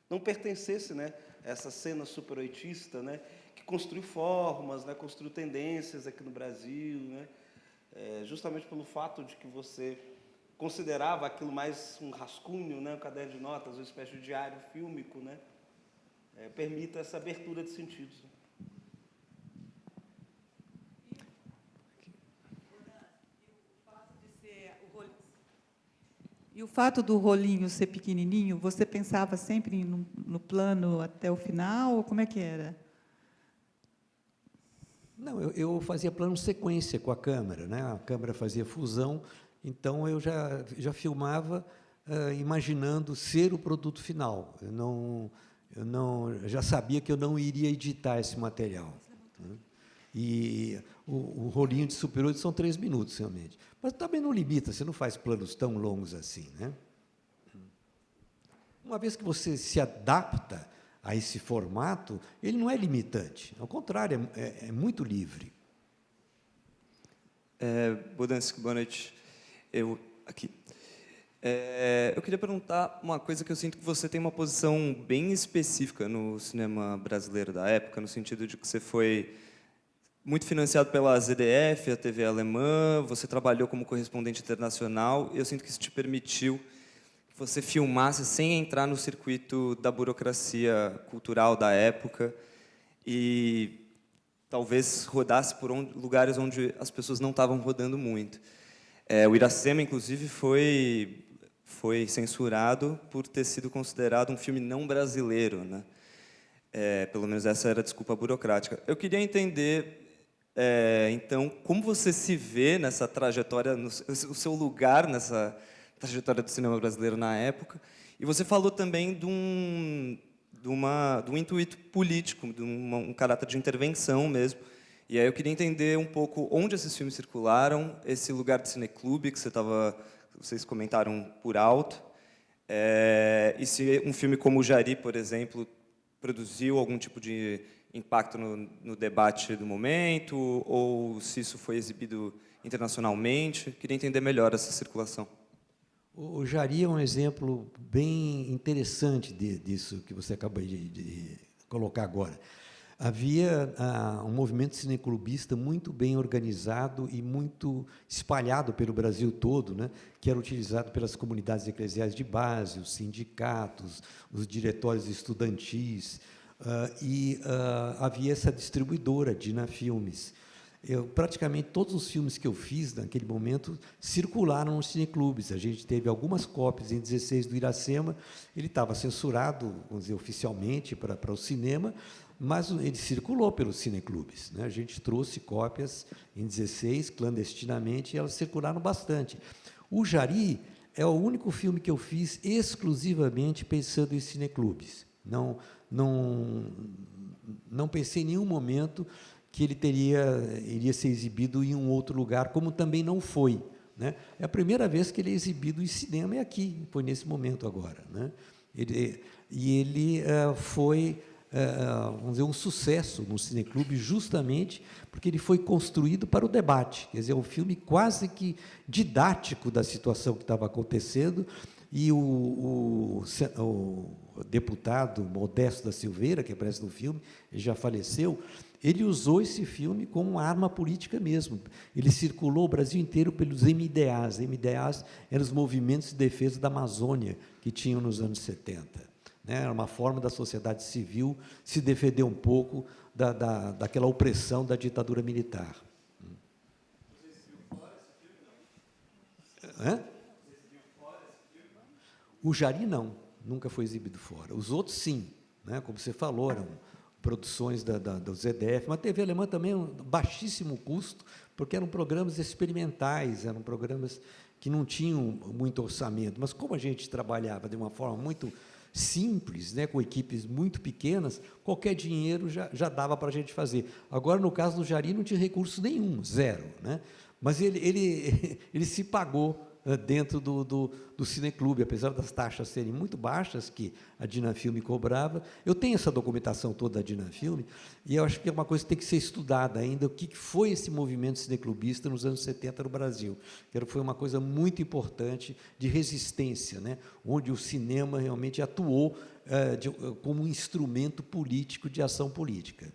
Speaker 3: não pertencesse, né, a essa cena super oitista, né, que construiu formas, né, construiu tendências aqui no Brasil, né? Justamente pelo fato de que você considerava aquilo mais um rascunho, né, um caderno de notas, uma espécie de diário fílmico, né? Permita essa abertura de sentidos.
Speaker 9: E o fato do rolinho ser pequenininho, você pensava sempre no plano até o final, ou como é que era?
Speaker 2: Não, eu fazia plano sequência com a câmera, né? A câmera fazia fusão, então eu já filmava imaginando ser o produto final. Eu já sabia que eu não iria editar esse material, né? E o rolinho de Super 8 são 3 minutos, realmente. Mas também não limita, você não faz planos tão longos assim, né? Uma vez que você se adapta a esse formato, ele não é limitante. Ao contrário, é muito livre.
Speaker 10: Bodansky, boa noite. Eu aqui. Eu queria perguntar uma coisa que eu sinto que você tem uma posição bem específica no cinema brasileiro da época, no sentido de que você foi muito financiado pela ZDF, a TV alemã, você trabalhou como correspondente internacional, e eu sinto que isso te permitiu que você filmasse sem entrar no circuito da burocracia cultural da época e talvez rodasse por lugares onde as pessoas não estavam rodando muito. O Iracema, inclusive, foi censurado por ter sido considerado um filme não brasileiro, né? Pelo menos essa era a desculpa burocrática. Eu queria entender, então, como você se vê nessa trajetória, o seu lugar nessa trajetória do cinema brasileiro na época. E você falou também de um intuito político, de um caráter de intervenção mesmo. E aí eu queria entender um pouco onde esses filmes circularam, esse lugar de cineclube que vocês comentaram por alto, e se um filme como o Jari, por exemplo, produziu algum tipo de impacto no debate do momento, ou se isso foi exibido internacionalmente. Queria entender melhor essa circulação.
Speaker 2: O Jari é um exemplo bem interessante disso que você acabou de colocar agora. Havia um movimento cineclubista muito bem organizado e muito espalhado pelo Brasil todo, né, que era utilizado pelas comunidades eclesiais de base, os sindicatos, os diretórios estudantis, havia essa distribuidora, Dina Filmes. Praticamente todos os filmes que eu fiz naquele momento circularam nos cineclubes. A gente teve algumas cópias em 16 do Iracema, ele estava censurado, vamos dizer, oficialmente para o cinema, mas ele circulou pelos cineclubes, né? A gente trouxe cópias em 16, clandestinamente, e elas circularam bastante. O Jari é o único filme que eu fiz exclusivamente pensando em cineclubes. Não pensei em nenhum momento que ele iria ser exibido em um outro lugar, como também não foi, né? É a primeira vez que ele é exibido em cinema, é aqui, foi nesse momento agora, né? Ele foi, vamos dizer, um sucesso no cineclube, justamente porque ele foi construído para o debate. Quer dizer, é um filme quase que didático da situação que estava acontecendo, e o deputado Modesto da Silveira, que aparece no filme, ele já faleceu, ele usou esse filme como uma arma política mesmo. Ele circulou o Brasil inteiro pelos MDAs. MDAs eram os movimentos de defesa da Amazônia que tinham nos anos 70. Né? Era uma forma da sociedade civil se defender um pouco daquela opressão da ditadura militar.
Speaker 10: Você exibiu fora esse filme, não? Você exibiu fora esse filme, não?
Speaker 2: O Jari não, nunca foi exibido fora. Os outros sim, né? Como você falou, eram produções do ZDF, mas a TV alemã também um baixíssimo custo, porque eram programas experimentais, eram programas que não tinham muito orçamento, mas como a gente trabalhava de uma forma muito simples, né, com equipes muito pequenas, qualquer dinheiro já dava para a gente fazer. Agora, no caso do Jari, não tinha recurso nenhum, zero, né? Mas ele se pagou dentro do cineclube, apesar das taxas serem muito baixas, que a Dinafilme cobrava. Eu tenho essa documentação toda da Dinafilme, e eu acho que é uma coisa que tem que ser estudada ainda, o que foi esse movimento cineclubista nos anos 70 no Brasil, que foi uma coisa muito importante de resistência, né? Onde o cinema realmente atuou como um instrumento político de ação política.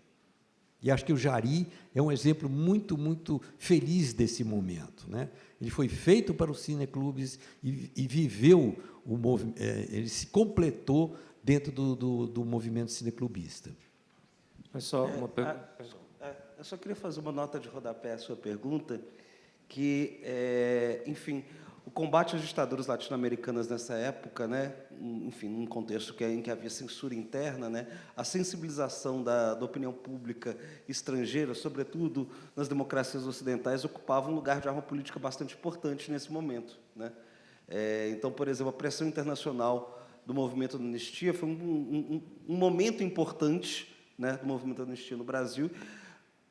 Speaker 2: E acho que o Jari é um exemplo muito, muito feliz desse momento, né? Ele foi feito para os cineclubes e viveu o movimento, ele se completou dentro do movimento cineclubista.
Speaker 1: Mas só uma pergunta.
Speaker 3: Eu só queria fazer uma nota de rodapé à sua pergunta, que, enfim, o combate às ditaduras latino-americanas nessa época, né, enfim, num contexto em que havia censura interna, né, a sensibilização da opinião pública estrangeira, sobretudo nas democracias ocidentais, ocupava um lugar de arma política bastante importante nesse momento, né? Então, por exemplo, a pressão internacional do movimento da anistia foi um momento importante, né, do movimento da anistia no Brasil.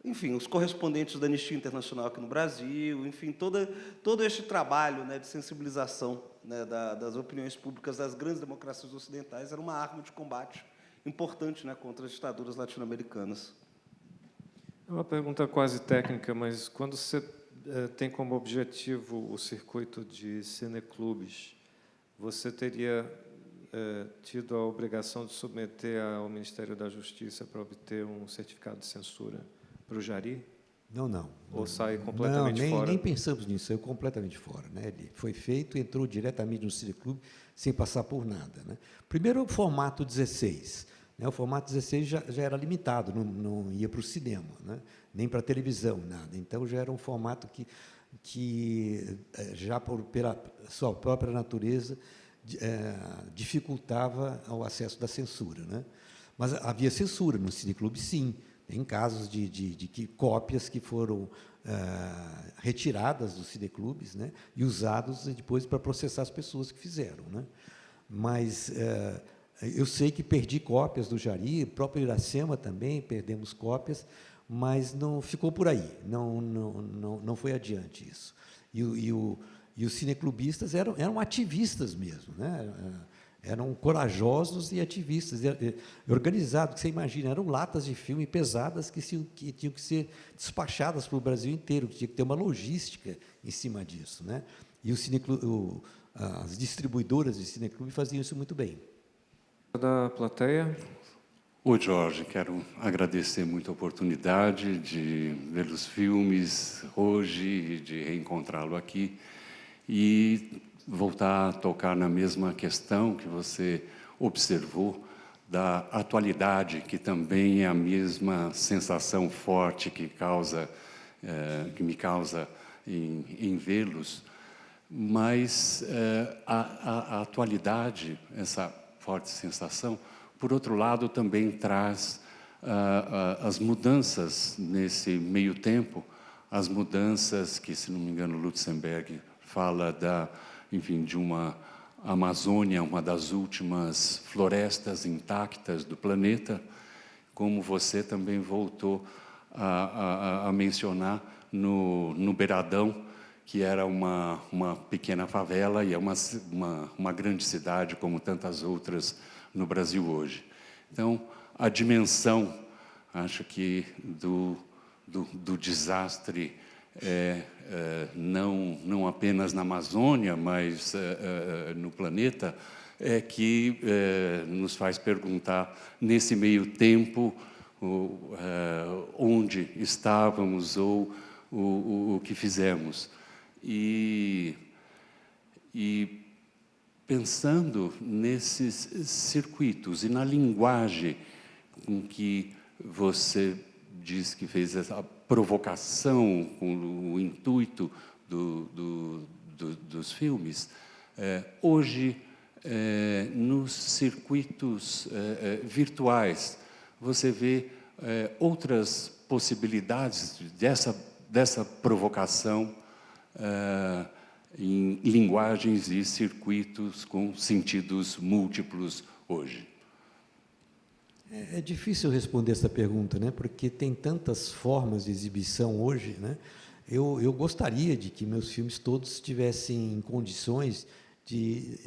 Speaker 3: Enfim, os correspondentes da Anistia Internacional aqui no Brasil, enfim, todo este trabalho, né, de sensibilização, né, das opiniões públicas das grandes democracias ocidentais era uma arma de combate importante, né, contra as ditaduras latino-americanas.
Speaker 1: É uma pergunta quase técnica, mas quando você tem como objetivo o circuito de cineclubes, você teria tido a obrigação de submeter ao Ministério da Justiça para obter um certificado de censura para o Jari?
Speaker 2: Não.
Speaker 1: Ou sai completamente fora?
Speaker 2: Nem pensamos nisso, saiu completamente fora. Né? Ele foi feito, entrou diretamente no cineclube, sem passar por nada. Né? Primeiro, o formato 16. Né? O formato 16 já era limitado, não ia para o cinema, né? Nem para a televisão, nada. Então, já era um formato que já pela sua própria natureza, dificultava o acesso da censura. Né? Mas havia censura no cineclube, sim. Tem casos de cópias que foram retiradas dos cineclubes, né, e usados depois para processar as pessoas que fizeram. Né? Mas eu sei que perdi cópias do Jari, próprio Iracema também, perdemos cópias, mas não ficou por aí, não foi adiante isso. E os cineclubistas eram ativistas mesmo, né? Eram corajosos e ativistas, organizados, que você imagina, eram latas de filme pesadas que tinham que ser despachadas para o Brasil inteiro, que tinha que ter uma logística em cima disso. Né? E as distribuidoras de cineclube faziam isso muito bem.
Speaker 1: Da plateia.
Speaker 11: Oi, Jorge, quero agradecer muito a oportunidade de ver os filmes hoje e de reencontrá-lo aqui. E voltar a tocar na mesma questão que você observou da atualidade, que também é a mesma sensação forte que me causa em vê-los, mas a atualidade, essa forte sensação, por outro lado, também traz as mudanças nesse meio tempo, as mudanças que, se não me engano, Lutzenberg fala de uma Amazônia, uma das últimas florestas intactas do planeta, como você também voltou a mencionar no Beiradão, que era uma pequena favela e é uma grande cidade, como tantas outras no Brasil hoje. Então, a dimensão, acho que, do desastre não apenas na Amazônia, mas no planeta, que nos faz perguntar, nesse meio tempo, onde estávamos ou o que fizemos. E pensando nesses circuitos e na linguagem com que você diz que fez essa provocação, com o intuito dos filmes, hoje, nos circuitos virtuais, você vê outras possibilidades dessa provocação em linguagens e circuitos com sentidos múltiplos hoje.
Speaker 2: É difícil responder essa pergunta, né? Porque tem tantas formas de exibição hoje. Né? Eu gostaria de que meus filmes todos estivessem em condições de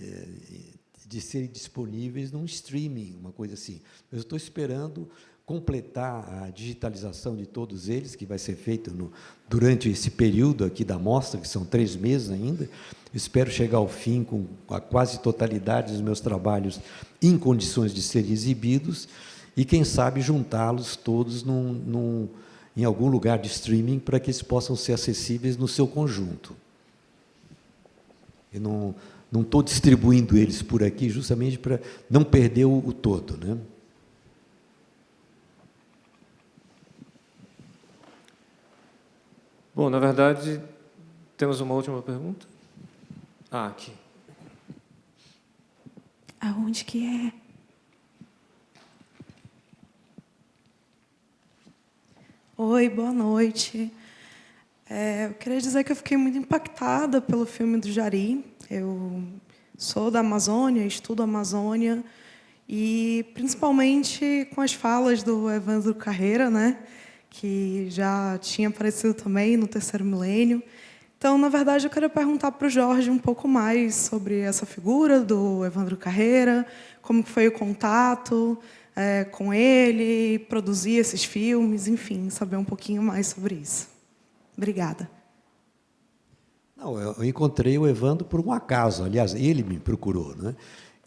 Speaker 2: serem disponíveis num streaming, uma coisa assim. Eu estou esperando completar a digitalização de todos eles, que vai ser feita durante esse período aqui da mostra, que são 3 meses ainda. Eu espero chegar ao fim com a quase totalidade dos meus trabalhos em condições de serem exibidos e, quem sabe, juntá-los todos em algum lugar de streaming para que eles possam ser acessíveis no seu conjunto. Eu não estou distribuindo eles por aqui justamente para não perder o todo, né?
Speaker 1: Bom, na verdade, temos uma última pergunta. Aqui.
Speaker 12: Aonde que é? Oi, boa noite. Eu queria dizer que eu fiquei muito impactada pelo filme do Jari. Eu sou da Amazônia, estudo a Amazônia, e principalmente com as falas do Evandro Carreira, né, que já tinha aparecido também no Terceiro Milênio. Então, na verdade, eu queria perguntar para o Jorge um pouco mais sobre essa figura do Evandro Carreira, como foi o contato com ele, produzir esses filmes, enfim, saber um pouquinho mais sobre isso. Obrigada.
Speaker 2: Não, eu encontrei o Evandro por um acaso. Aliás, ele me procurou, né?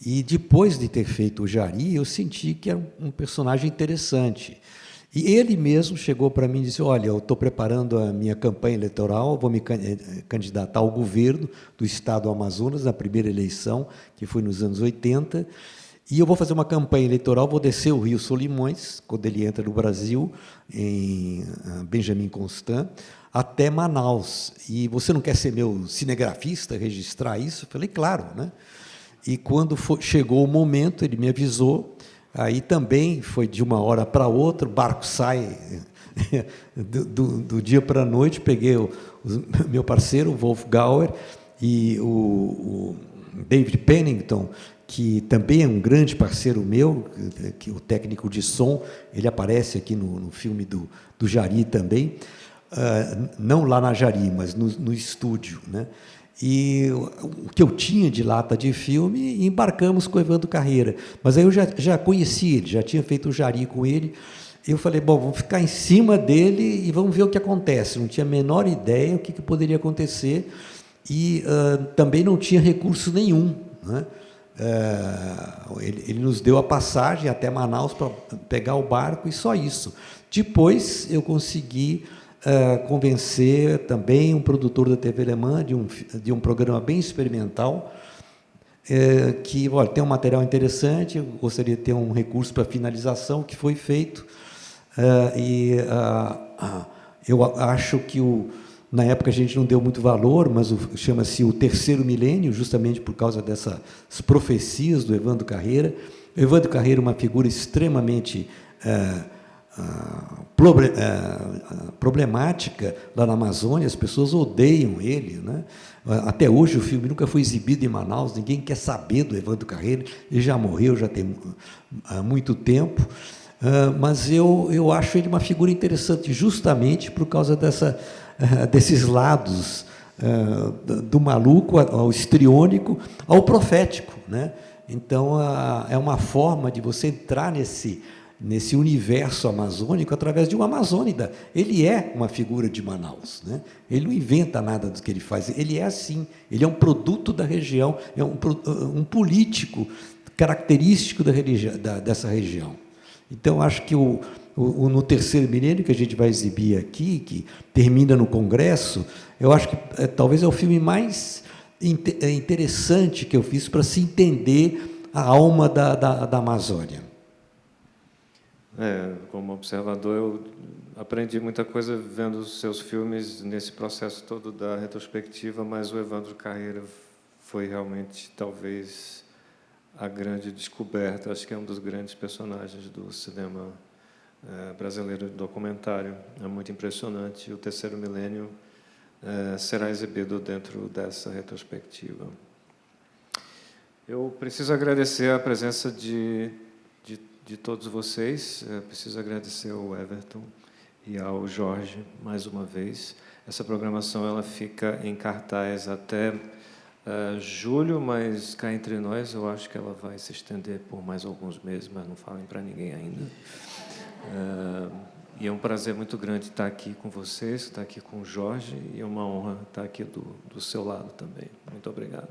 Speaker 2: E depois de ter feito o Jari, eu senti que era um personagem interessante. E ele mesmo chegou para mim e disse: olha, eu estou preparando a minha campanha eleitoral, vou me candidatar ao governo do Estado do Amazonas, na primeira eleição, que foi nos anos 80, e eu vou fazer uma campanha eleitoral, vou descer o Rio Solimões, quando ele entra no Brasil, em Benjamin Constant, até Manaus. E você não quer ser meu cinegrafista, registrar isso? Eu falei, claro, né? E quando chegou o momento, ele me avisou. Aí também foi de uma hora para outra, o barco sai do dia para a noite. Peguei o meu parceiro, o Wolf Gauer, e o David Pennington, que também é um grande parceiro meu, que o técnico de som, ele aparece aqui no filme do Jari também, não lá na Jari, mas no estúdio, né? E o que eu tinha de lata de filme, embarcamos com o Evandro Carreira. Mas aí eu já conheci ele, já tinha feito o Jari com ele. Eu falei, bom, vamos ficar em cima dele e vamos ver o que acontece. Não tinha a menor ideia o que poderia acontecer e também não tinha recurso nenhum, né? Ele nos deu a passagem até Manaus para pegar o barco e só isso. Depois eu consegui convencer também um produtor da TV alemã de um programa bem experimental, que, olha, tem um material interessante, eu gostaria de ter um recurso para finalização, que foi feito, eu acho que na época a gente não deu muito valor, mas chama-se O Terceiro Milênio, justamente por causa dessas profecias do Evandro Carreira. O Evandro Carreira é uma figura extremamente problemática lá na Amazônia, as pessoas odeiam ele, né? Até hoje o filme nunca foi exibido em Manaus, ninguém quer saber do Evandro Carreira, ele já morreu, já tem muito tempo, mas eu acho ele uma figura interessante justamente por causa desses lados do maluco ao histriônico ao profético, né? Então é uma forma de você entrar nesse universo amazônico através de um amazônida. Ele é uma figura de Manaus, né? Ele não inventa nada do que ele faz, ele é assim, ele é um produto da região, é um político característico dessa região. Então, acho que no Terceiro Milênio, que a gente vai exibir aqui, que termina no Congresso, eu acho que talvez é o filme mais interessante que eu fiz para se entender a alma da Amazônia.
Speaker 1: Como observador, eu aprendi muita coisa vendo os seus filmes nesse processo todo da retrospectiva, mas o Evandro Carreira foi realmente, talvez, a grande descoberta. Acho que é um dos grandes personagens do cinema brasileiro de documentário. É muito impressionante. E o Terceiro Milênio será exibido dentro dessa retrospectiva. Eu preciso agradecer a presença de todos vocês. Preciso agradecer ao Everton e ao Jorge mais uma vez. Essa programação ela fica em cartaz até julho, mas cá entre nós eu acho que ela vai se estender por mais alguns meses, mas não falem para ninguém ainda. E é um prazer muito grande estar aqui com vocês, estar aqui com o Jorge, e é uma honra estar aqui do seu lado também. Muito obrigado.